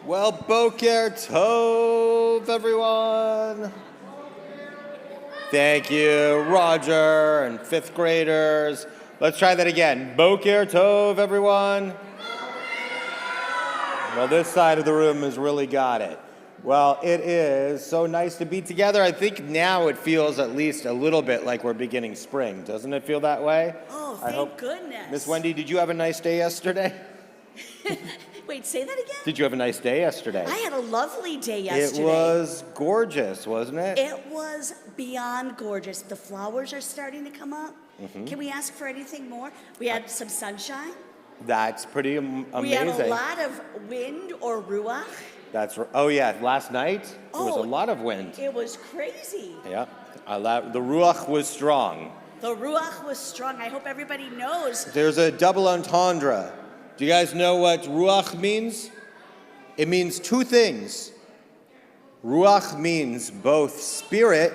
Well, Boker Tov, everyone. Thank you, Roger and fifth graders. Let's try that again. Boker Tov, everyone. Well, this side of the room has really got it. Well, it is so nice to be together. I think now it feels at least a little bit like we're beginning spring. Doesn't it feel that way? Oh, thank goodness. Miss Wendy, did you have a nice day yesterday? Wait, say that again? Did you have a nice day yesterday? I had a lovely day yesterday. It was gorgeous, wasn't it? It was beyond gorgeous. The flowers are starting to come up. Mm-hmm. Can we ask for anything more? We had some sunshine. That's pretty amazing. We had a lot of wind or ruach. Oh yeah, last night there was a lot of wind. It was crazy. Yeah, the ruach was strong. The ruach was strong. I hope everybody knows. There's a double entendre. Do you guys know what ruach means? It means two things. Ruach means both spirit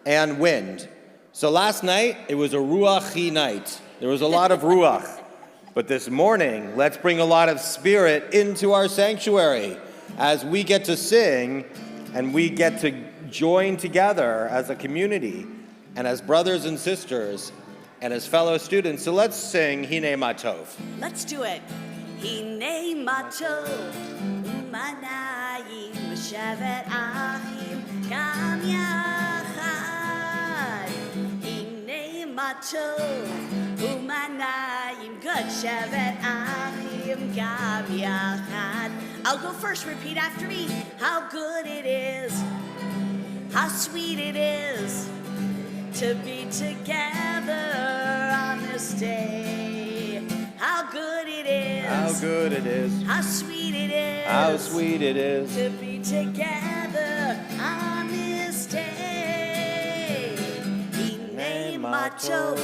and wind. So last night, it was a ruachi night. There was a lot of ruach. But this morning, let's bring a lot of spirit into our sanctuary as we get to sing and we get to join together as a community and as brothers and sisters and as fellow students. So let's sing Hine Matov. Let's do it. Hine Matov, Umanayim, Shevet Achim, Gam Yachad. Hine Matov, Umanayim, good Shevet Achim, Gam Yachad. I'll go first, repeat after me. How good it is, how sweet it is to be together on this day. How good it is. How good it is. How sweet it is. How sweet it is. To be together on this day. Hine Matov,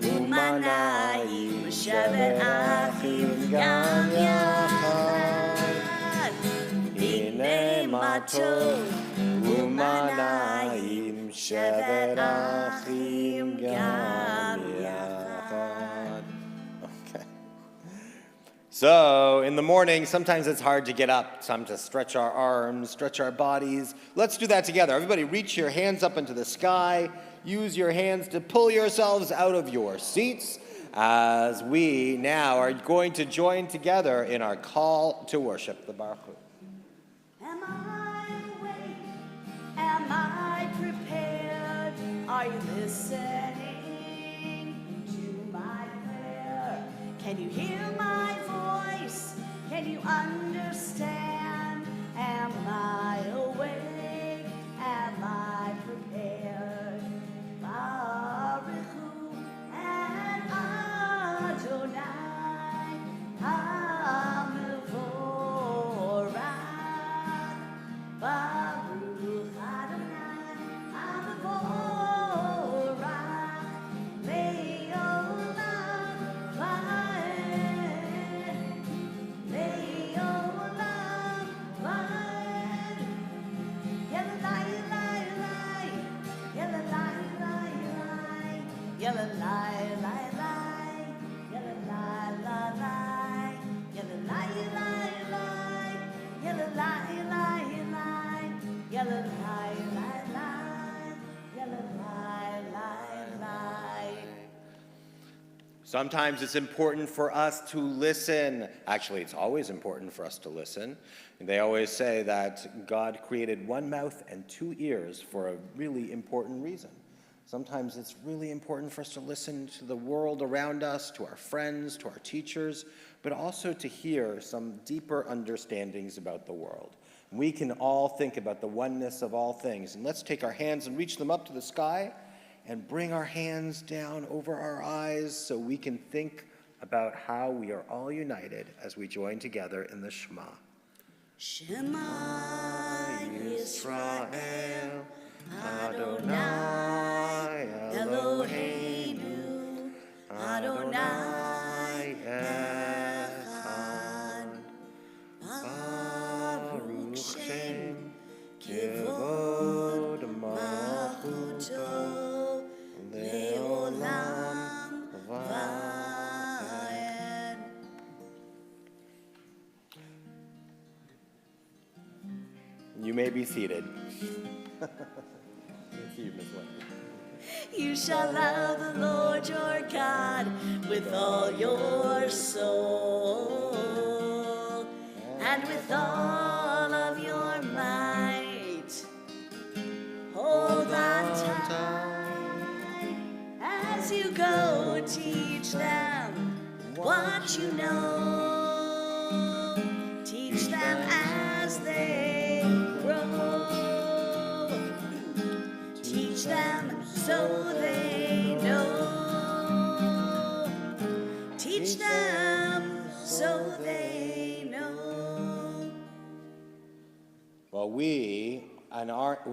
Umanayim, Shevet Achim, Gam Yachad. Hine Matov, Umanayim, Shevet Achim, Gam Yachad. Okay. So, in the morning, sometimes it's hard to get up, some to stretch our arms, stretch our bodies. Let's do that together. Everybody reach your hands up into the sky. Use your hands to pull yourselves out of your seats as we now are going to join together in our call to worship the Baruch Hu. Am I awake? Am I prepared? Are you listening to my prayer? Can you hear my voice? Can you understand? Am I awake? Am I prepared? Baruch Hu and Adonai HaMevorach. Baruch Adonai HaMevorach Le'olam va'ed. Le'olam va'ed. Yalalai, lai, lai. Yalalai, lai, lai. Yalalai, lai, lai. Yalalai, la, lai. Yalalai, lai, lai. Yalalai, lai, lai. Yalalai, lai, lai. Yalalai, lai, lai. Sometimes it's important for us to listen. Actually, it's always important for us to listen. They always say that God created one mouth and two ears for a really important reason. Sometimes it's really important for us to listen to the world around us, to our friends, to our teachers, but also to hear some deeper understandings about the world. We can all think about the oneness of all things. And let's take our hands and reach them up to the sky and bring our hands down over our eyes so we can think about how we are all united as we join together in the Shema. Shema Yisrael, Adonai Eloheinu, Adonai Echad. Baruch Shem Kivod Malchuto Le'olam va'ed. You may be seated. Thank you, Miss Wendy. You shall love the Lord your God with all your soul and with all of your might. Hold on tight as you go, teach them what you know. Teach them as they grow. Teach them so they know. Teach them so they know. Well, we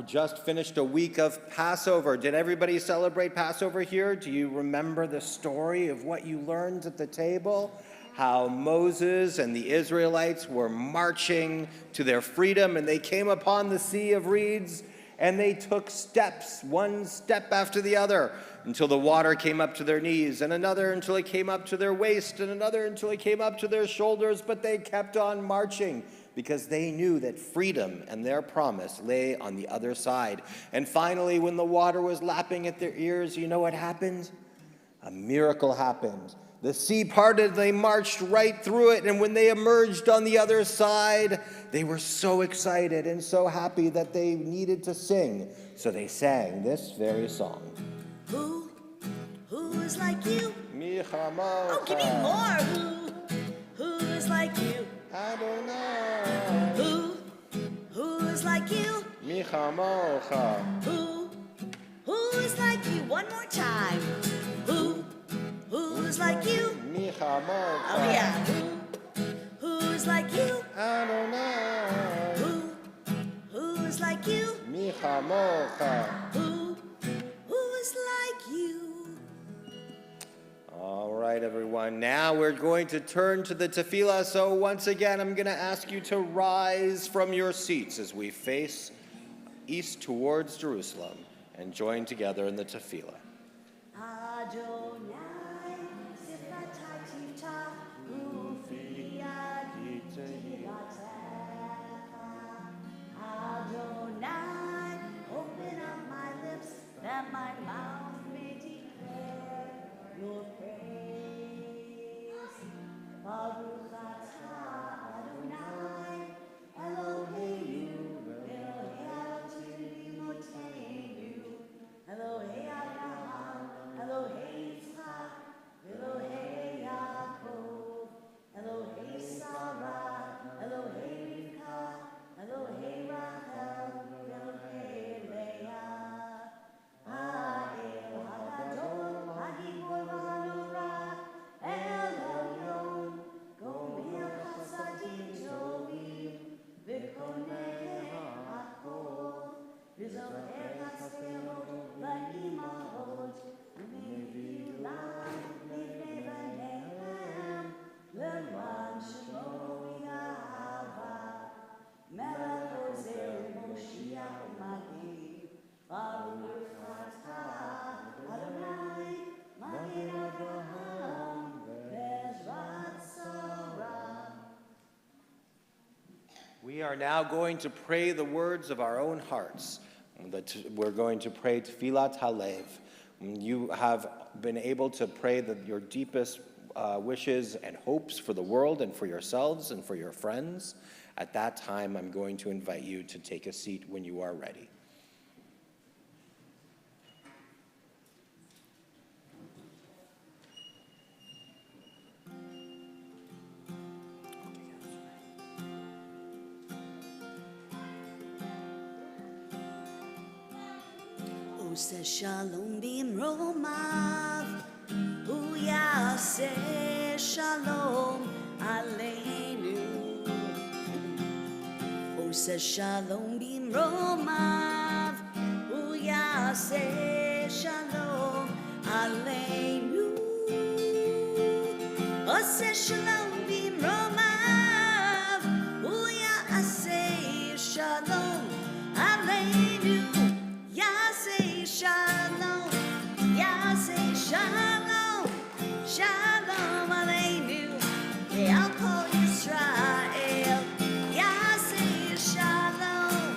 just finished a week of Passover. Did everybody celebrate Passover here? Do you remember the story of what you learned at the table? How Moses and the Israelites were marching to their freedom, and they came upon the Sea of Reeds, and they took steps, one step after the other, until the water came up to their knees, and another until it came up to their waist, and another until it came up to their shoulders, but they kept on marching because they knew that freedom and their promise lay on the other side. And finally, when the water was lapping at their ears, you know what happened? A miracle happened. The sea parted, they marched right through it, and when they emerged on the other side, they were so excited and so happy that they needed to sing. So they sang this very song. Who is like you? Michamocha. Oh, give me more. Who is like you? Adonai. Who is like you? Michamocha. Who is like you? One more time. Who is like you? Michamocha. Oh yeah. Who is like you? Adonai. Who is like you? Michamocha. Who is like you? All right, everyone. Now we're going to turn to the tefillah. So once again, I'm going to ask you to rise from your seats as we face east towards Jerusalem and join together in the tefillah. Adonai, Sifratayta, Ufiyad, Adonai, open up my lips that my mouth may declare your praise. Baruch atah Adonai, Eloheinu, Elohei Avotenu, Elohei Abraham, Elohei Yitzchak, Elohei Yaakov, Elohei Sarah, Elohei Rivka, Elohei Rachel, Elohei Leah. Ha'el Hagadol, Hagibor V'Hanora, El Elyon, Gomel Chasadim Tovim, V'koneh Hakol, V'zocher Haselot, V'imahot, U'meviulam, Livnei Banehem, L'man Shemo Yahava, Melech Ozer Moshiach Magid, Baruch atah Adonai, Magid Abraham, Bezrat Sarah. We are now going to pray the words of our own hearts. We're going to pray Tefillat Halev. You have been able to pray your deepest wishes and hopes for the world and for yourselves and for your friends. At that time, I'm going to invite you to take a seat when you are ready. Ose shalom bimromav, hu yaseh shalom aleinu. Ose shalom bimromav, hu yaseh shalom aleinu. Ose shalom bimromav, hu yaseh shalom aleinu. Yaseh shalom, Yaseh shalom, shalom aleinu, ve'al kol Yisrael. Yaseh shalom,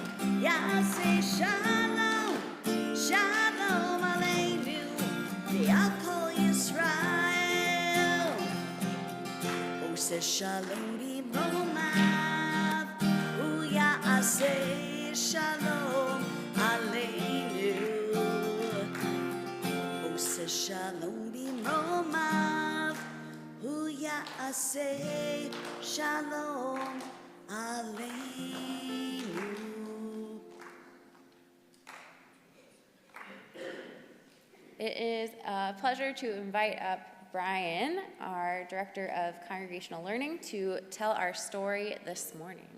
Shalom b'romav, u'ya'aseh shalom aleinu. Ose shalom b'romav, u'ya'aseh shalom aleinu. It is a pleasure to invite up Brian, our Director of Congregational Learning, to tell our story this morning.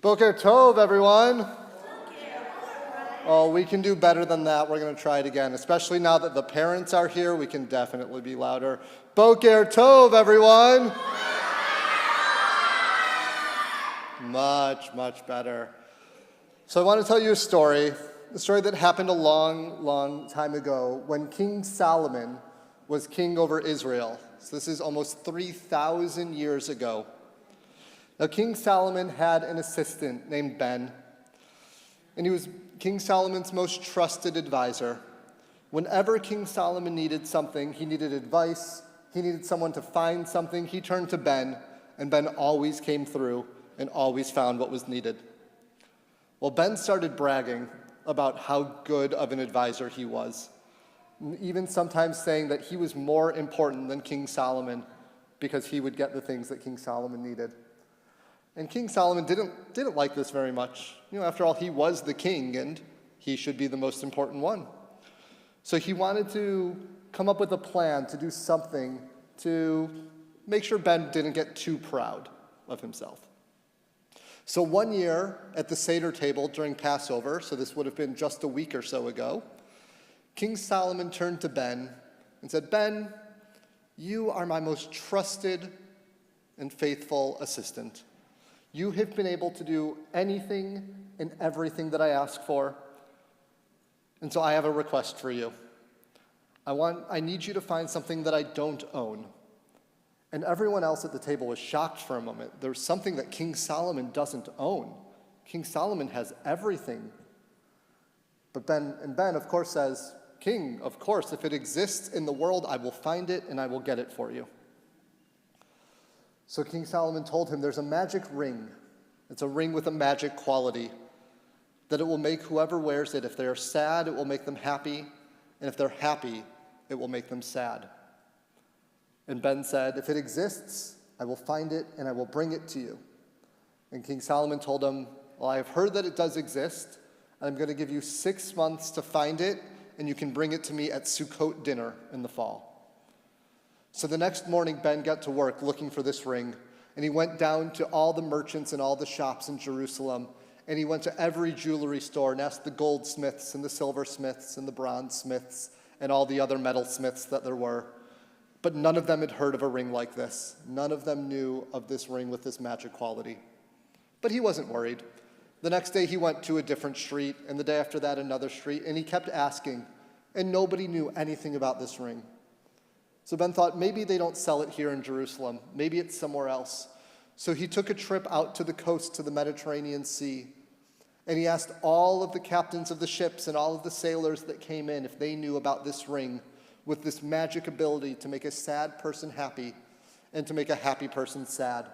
Boker Tov, everyone. Oh, we can do better than that. We're going to try it again. Especially now that the parents are here, we can definitely be louder. Boker Tov, everyone. Much, much better. So I want to tell you a story that happened a long, long time ago when King Solomon was king over Israel. So this is almost 3,000 years ago. Now, King Solomon had an assistant named Ben, and he was King Solomon's most trusted advisor. Whenever King Solomon needed something, he needed advice, he needed someone to find something, he turned to Ben, and Ben always came through and always found what was needed. Well, Ben started bragging about how good of an advisor he was, even sometimes saying that he was more important than King Solomon because he would get the things that King Solomon needed. And King Solomon didn't like this very much. After all, he was the king, and he should be the most important one. So he wanted to come up with a plan to do something to make sure Ben didn't get too proud of himself. So one year at the Seder table during Passover, so this would have been just a week or so ago, King Solomon turned to Ben and said, "Ben, you are my most trusted and faithful assistant. You have been able to do anything and everything that I ask for, and so I have a request for you. I need you to find something that I don't own." And everyone else at the table was shocked for a moment. There's something that King Solomon doesn't own. King Solomon has everything. But Ben, of course, says, "King, of course, if it exists in the world, I will find it and I will get it for you." So King Solomon told him there's a magic ring. It's a ring with a magic quality that it will make whoever wears it, if they are sad, it will make them happy, and if they're happy, it will make them sad. And Ben said, "If it exists, I will find it and I will bring it to you." And King Solomon told him, "Well, I have heard that it does exist, and I'm going to give you 6 months to find it, and you can bring it to me at Sukkot dinner in the fall." So the next morning, Ben got to work looking for this ring, and he went down to all the merchants and all the shops in Jerusalem, and he went to every jewelry store and asked the goldsmiths and the silversmiths and the bronzesmiths and all the other metalsmiths that there were. But none of them had heard of a ring like this. None of them knew of this ring with this magic quality. But he wasn't worried. The next day he went to a different street, and the day after that another street, and he kept asking, and nobody knew anything about this ring. So Ben thought, maybe they don't sell it here in Jerusalem. Maybe it's somewhere else. So he took a trip out to the coast, to the Mediterranean Sea, and he asked all of the captains of the ships and all of the sailors that came in if they knew about this ring with this magic ability to make a sad person happy and to make a happy person sad.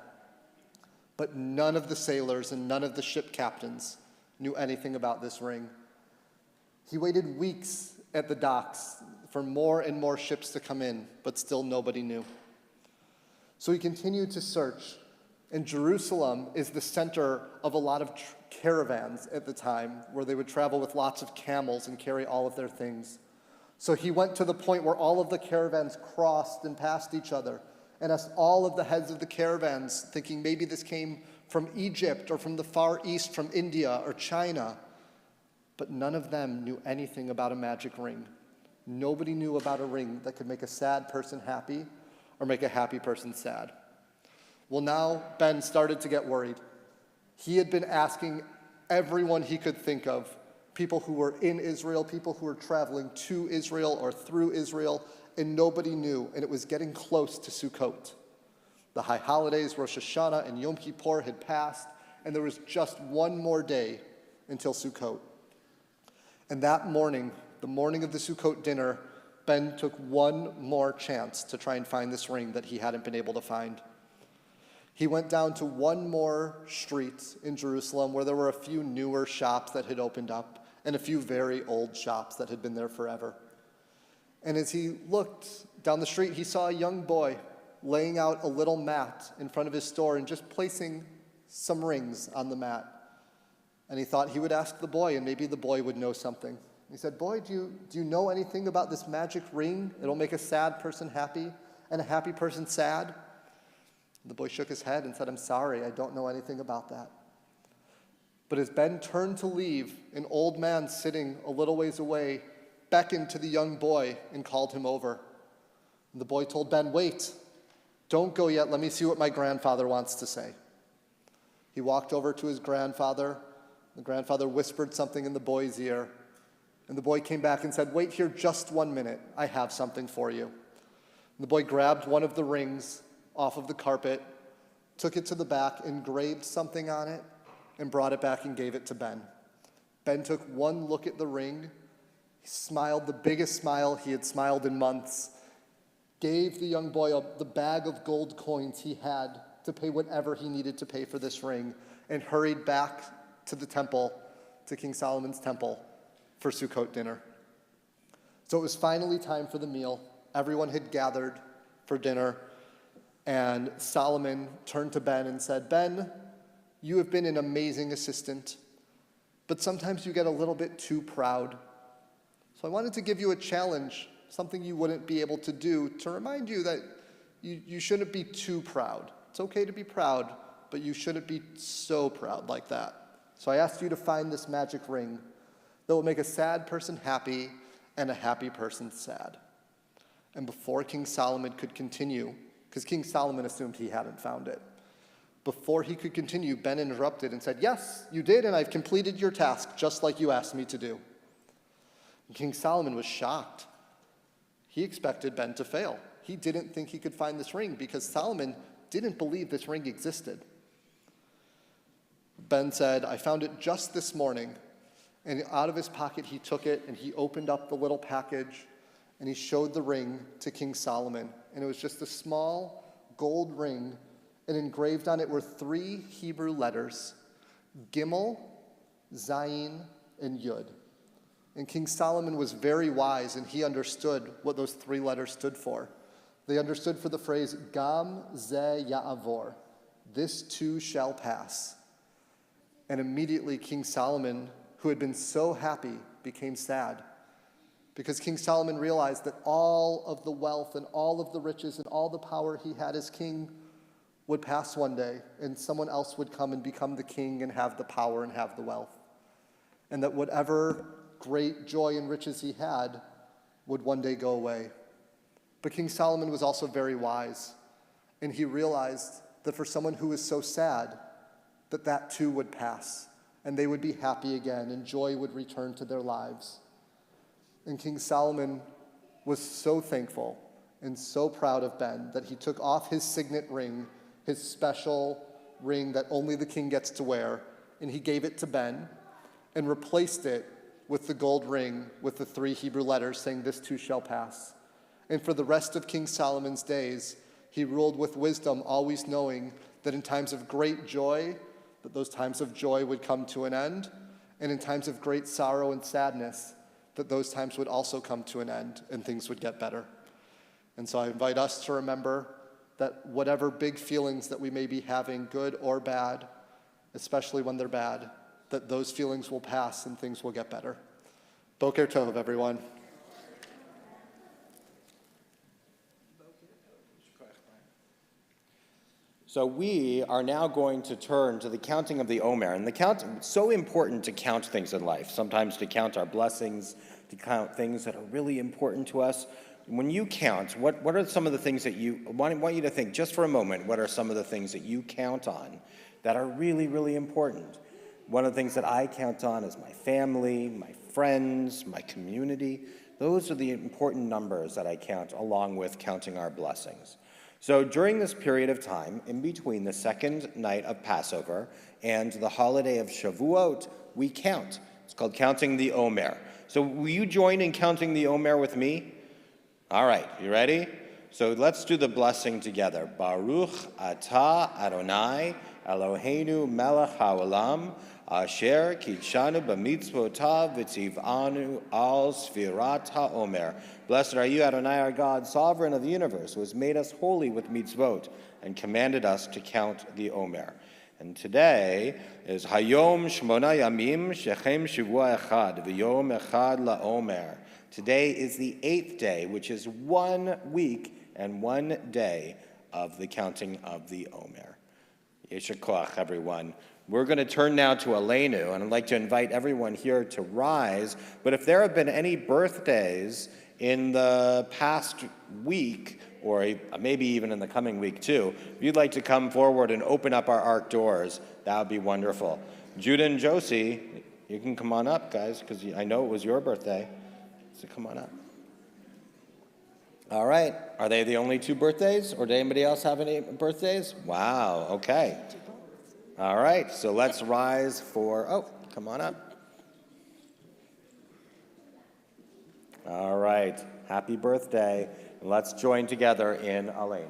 But none of the sailors and none of the ship captains knew anything about this ring. He waited weeks at the docks for more and more ships to come in, but still nobody knew. So he continued to search, and Jerusalem is the center of a lot of caravans at the time, where they would travel with lots of camels and carry all of their things. So he went to the point where all of the caravans crossed and passed each other, and asked all of the heads of the caravans, thinking maybe this came from Egypt or from the Far East, from India or China. But none of them knew anything about a magic ring. Nobody knew about a ring that could make a sad person happy or make a happy person sad. Well, now Ben started to get worried. He had been asking everyone he could think of, people who were in Israel, people who were traveling to Israel or through Israel, and nobody knew, and it was getting close to Sukkot. The high holidays, Rosh Hashanah and Yom Kippur, had passed, and there was just one more day until Sukkot. And that morning, the morning of the Sukkot dinner, Ben took one more chance to try and find this ring that he hadn't been able to find. He went down to one more street in Jerusalem where there were a few newer shops that had opened up and a few very old shops that had been there forever. And as he looked down the street, he saw a young boy laying out a little mat in front of his store and just placing some rings on the mat. And he thought he would ask the boy, and maybe the boy would know something. He said, "Boy, do you know anything about this magic ring? It'll make a sad person happy and a happy person sad." The boy shook his head and said, "I'm sorry, I don't know anything about that." But as Ben turned to leave, an old man sitting a little ways away beckoned to the young boy and called him over. And the boy told Ben, "Wait, don't go yet. Let me see what my grandfather wants to say." He walked over to his grandfather. The grandfather whispered something in the boy's ear. And the boy came back and said, "Wait here just 1 minute. I have something for you." And the boy grabbed one of the rings off of the carpet, took it to the back, engraved something on it, and brought it back and gave it to Ben. Ben took one look at the ring. He smiled the biggest smile he had smiled in months, gave the young boy the bag of gold coins he had to pay whatever he needed to pay for this ring, and hurried back to the temple, to King Solomon's temple, for Sukkot dinner. So it was finally time for the meal. Everyone had gathered for dinner, and Solomon turned to Ben and said, "Ben, you have been an amazing assistant, but sometimes you get a little bit too proud. So I wanted to give you a challenge, something you wouldn't be able to do, to remind you that you shouldn't be too proud. It's okay to be proud, but you shouldn't be so proud like that. So I asked you to find this magic ring that will make a sad person happy and a happy person sad." And before King Solomon could continue, because King Solomon assumed he hadn't found it, before he could continue, Ben interrupted and said, "Yes, you did, and I've completed your task just like you asked me to do." And King Solomon was shocked. He expected Ben to fail. He didn't think he could find this ring because Solomon didn't believe this ring existed. Ben said, "I found it just this morning." And out of his pocket, he took it and he opened up the little package and he showed the ring to King Solomon. And it was just a small gold ring, and engraved on it were 3 Hebrew letters, Gimel, Zayin, and Yud. And King Solomon was very wise, and he understood what those 3 letters stood for. They understood for the phrase, Gam ze ya'avor, this too shall pass. And immediately King Solomon, who had been so happy, became sad, because King Solomon realized that all of the wealth and all of the riches and all the power he had as king would pass one day, and someone else would come and become the king and have the power and have the wealth. And that whatever great joy and riches he had would one day go away. But King Solomon was also very wise, and he realized that for someone who was so sad, that too would pass, and they would be happy again, and joy would return to their lives. And King Solomon was so thankful and so proud of Ben that he took off his signet ring, his special ring that only the king gets to wear, and he gave it to Ben and replaced it with the gold ring with the 3 Hebrew letters saying, "This too shall pass." And for the rest of King Solomon's days, he ruled with wisdom, always knowing that in times of great joy, that those times of joy would come to an end, and in times of great sorrow and sadness, that those times would also come to an end and things would get better. And so I invite us to remember that whatever big feelings that we may be having, good or bad, especially when they're bad, that those feelings will pass and things will get better. Boker Tov, everyone. So we are now going to turn to the counting of the Omer. And it's so important to count things in life, sometimes to count our blessings, to count things that are really important to us. When you count, what are some of the things that I want you to think just for a moment, what are some of the things that you count on that are really, really important? One of the things that I count on is my family, my friends, my community. Those are the important numbers that I count, along with counting our blessings. So during this period of time, in between the second night of Passover and the holiday of Shavuot, we count. It's called counting the Omer. So will you join in counting the Omer with me? All right, you ready? So let's do the blessing together. Baruch atah Adonai Eloheinu melech haolam asher kitshanu b'mitzvotav v'tzivanu al sfirat haomer. Blessed are you, Adonai, our God, sovereign of the universe, who has made us holy with mitzvot and commanded us to count the omer. And today is Hayom Shmona Yamim Shechem Shavua Echad V'Yom Echad LaOmer. Today is the 8th day, which is 1 week and 1 day of the counting of the Omer. Yesher koach, everyone. We're going to turn now to Aleinu, and I'd like to invite everyone here to rise. But if there have been any birthdays in the past week, or maybe even in the coming week too, if you'd like to come forward and open up our ark doors, that would be wonderful. Judah and Josie, you can come on up, guys, because I know it was your birthday. So come on up. All right. Are they the only 2 birthdays? Or did anybody else have any birthdays? Wow. Okay. All right. So let's rise for, come on up. All right. Happy birthday. And let's join together in Aleinu.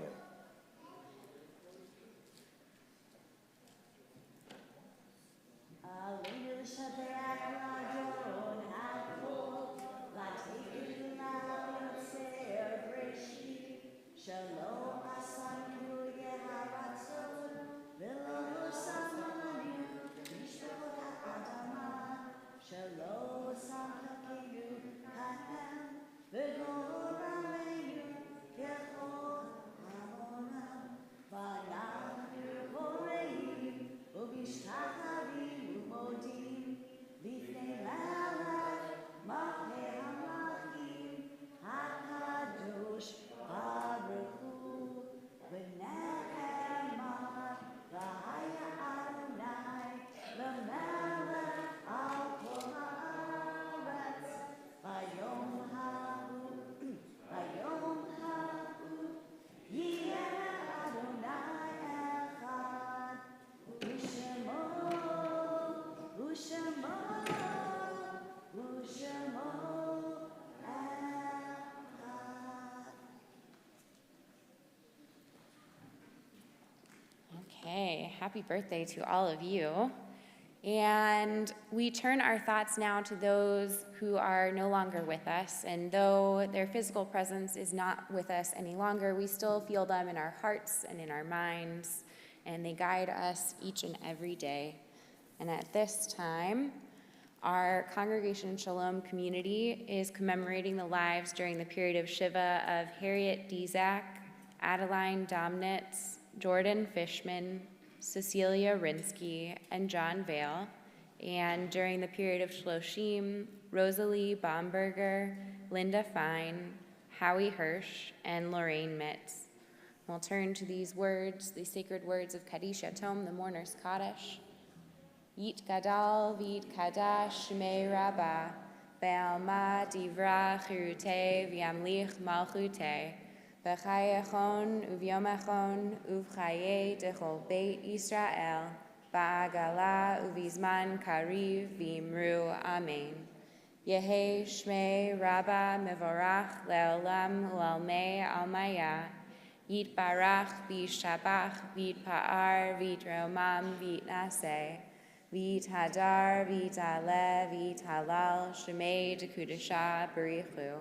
Okay, happy birthday to all of you. And we turn our thoughts now to those who are no longer with us. And though their physical presence is not with us any longer, we still feel them in our hearts and in our minds, and they guide us each and every day. And at this time, our Congregation Shalom community is commemorating the lives during the period of Shiva of Harriet Dizak, Adeline Domnitz, Jordan Fishman, Cecilia Rinsky, and John Vale, and during the period of Shloshim, Rosalie Baumberger, Linda Fine, Howie Hirsch, and Lorraine Mitz. We'll turn to these words, the sacred words of Kaddish Yatom, the mourner's Kaddish. Yit Gadal v'yit Kadash Shmei Rabbah, Be'alma Divra Chirute v'yamlich Malchute, B'chayachon uvyomachon uvchaye dechol beit Yisrael, ba'agala uvizman kariv v'imru amen. Yehe shmei rabba mevorach le'olam u'almei almaya, yitbarach v'yishtabach v'yitpa'ar v'yitromam v'yitnaseh, v'yithadar v'yitale v'yithalal shmei dekudesha barichu.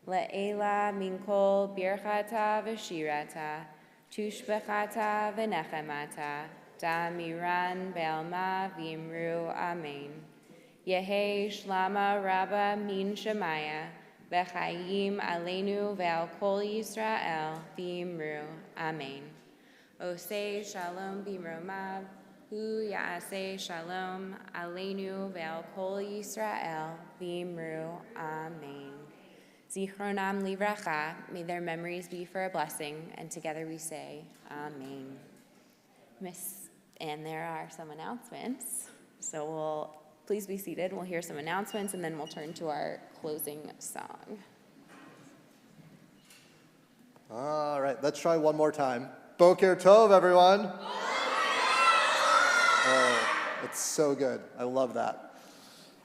Le'ela minkol birchata v'shirata, tushbechata v'nechemata, damiran be'alma v'imru amen. Yehe shlama rabba min shemaya, v'chayim aleinu ve'al kol Yisrael v'imru amen. Osei shalom b'mromav, hu ya'aseh shalom aleinu ve'al kol Yisrael v'imru amen. Zichronam livracha, may their memories be for a blessing, and together we say, Amen. And there are some announcements, so we'll please be seated. We'll hear some announcements, and then we'll turn to our closing song. All right, let's try one more time. Boker Tov, everyone. Oh, it's so good. I love that.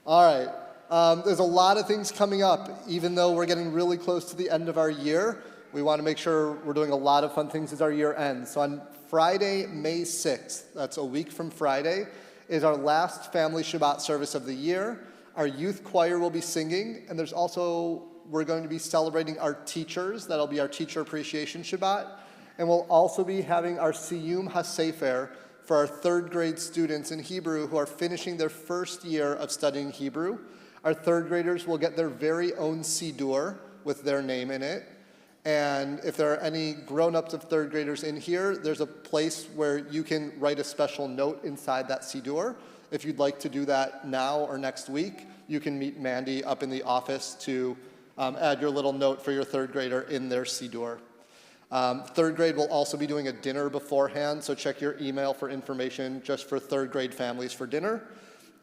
All right. There's a lot of things coming up. Even though we're getting really close to the end of our year, we want to make sure we're doing a lot of fun things as our year ends. So on Friday, May 6th, that's a week from Friday, is our last family Shabbat service of the year. Our youth choir will be singing, and we're going to be celebrating our teachers. That'll be our Teacher Appreciation Shabbat. And we'll also be having our Siyum HaSefer for our third grade students in Hebrew who are finishing their first year of studying Hebrew. Our third graders will get their very own Siddur with their name in it. And if there are any grown-ups of third graders in here, there's a place where you can write a special note inside that Siddur. If you'd like to do that now or next week, you can meet Mandy up in the office to add your little note for your third grader in their Siddur. Third grade will also be doing a dinner beforehand, so check your email for information just for third grade families for dinner.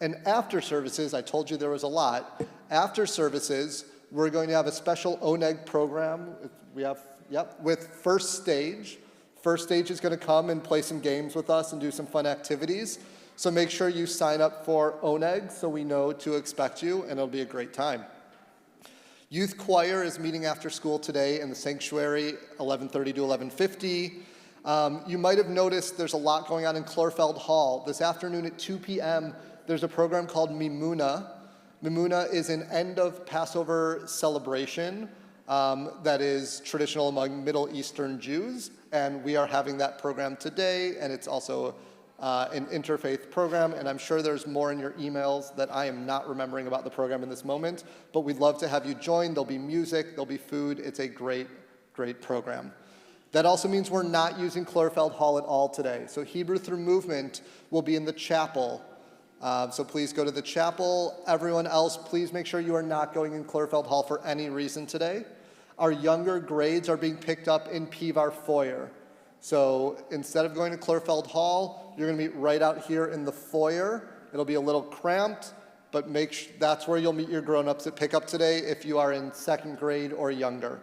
And after services, I told you there was a lot. After services, we're going to have a special Oneg program. With First Stage. First Stage is going to come and play some games with us and do some fun activities. So make sure you sign up for Oneg so we know to expect you, and it'll be a great time. Youth choir is meeting after school today in the sanctuary, 11:30 to 11:50. You might have noticed there's a lot going on in Chlorfeld Hall. This afternoon at 2 p.m., there's a program called Mimuna. Mimuna is an end of Passover celebration that is traditional among Middle Eastern Jews, and we are having that program today, and it's also an interfaith program, and I'm sure there's more in your emails that I am not remembering about the program in this moment, but we'd love to have you join. There'll be music, there'll be food. It's a great, great program. That also means we're not using Chlorfeld Hall at all today. So Hebrew Through Movement will be in the chapel. So please go to the chapel. Everyone else, please make sure you are not going in Chlorfeld Hall for any reason today. Our younger grades are being picked up in Pivar Foyer. So instead of going to Chlorfeld Hall, you're going to meet right out here in the foyer. It'll be a little cramped, but that's where you'll meet your grown-ups at pickup today if you are in second grade or younger.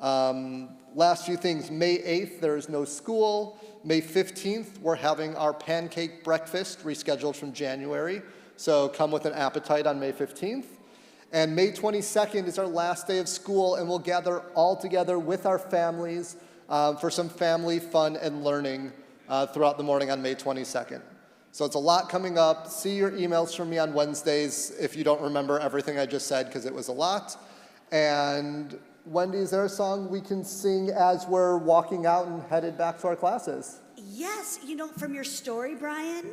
Last few things. May 8th, there is no school. May 15th, we're having our pancake breakfast rescheduled from January. So come with an appetite on May 15th. And May 22nd is our last day of school, and we'll gather all together with our families for some family fun and learning throughout the morning on May 22nd. So it's a lot coming up. See your emails from me on Wednesdays if you don't remember everything I just said, because it was a lot. And Wendy, is there a song we can sing as we're walking out and headed back to our classes? Yes, from your story, Brian,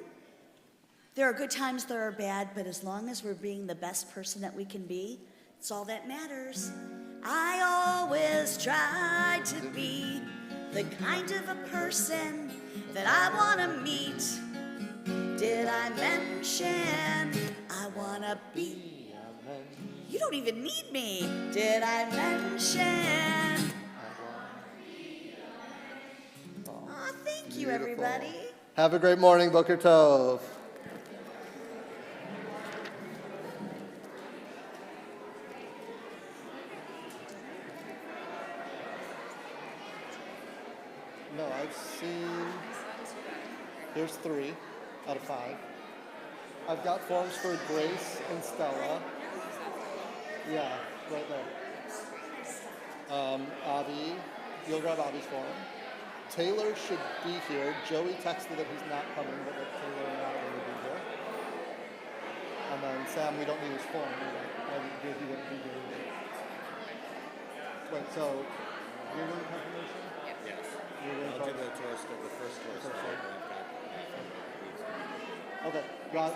there are good times, there are bad, but as long as we're being the best person that we can be, it's all that matters. I always try to be the kind of a person that I want to meet. Did I mention I want to be? You don't even need me. Did I mention? Oh, thank you, everybody. Have a great morning, Boker Tov. No, I've seen, here's 3 out of 5. I've got forms for Grace and Stella. Yeah, right there. Avi, you'll grab Avi's form. Taylor should be here. Joey texted that he's not coming, but that Taylor and Avi will be here. And then Sam, we don't need his form. He wouldn't be here. Wait, so you're doing confirmation? Yes. I'll do the tourist of the first tourist. Okay, got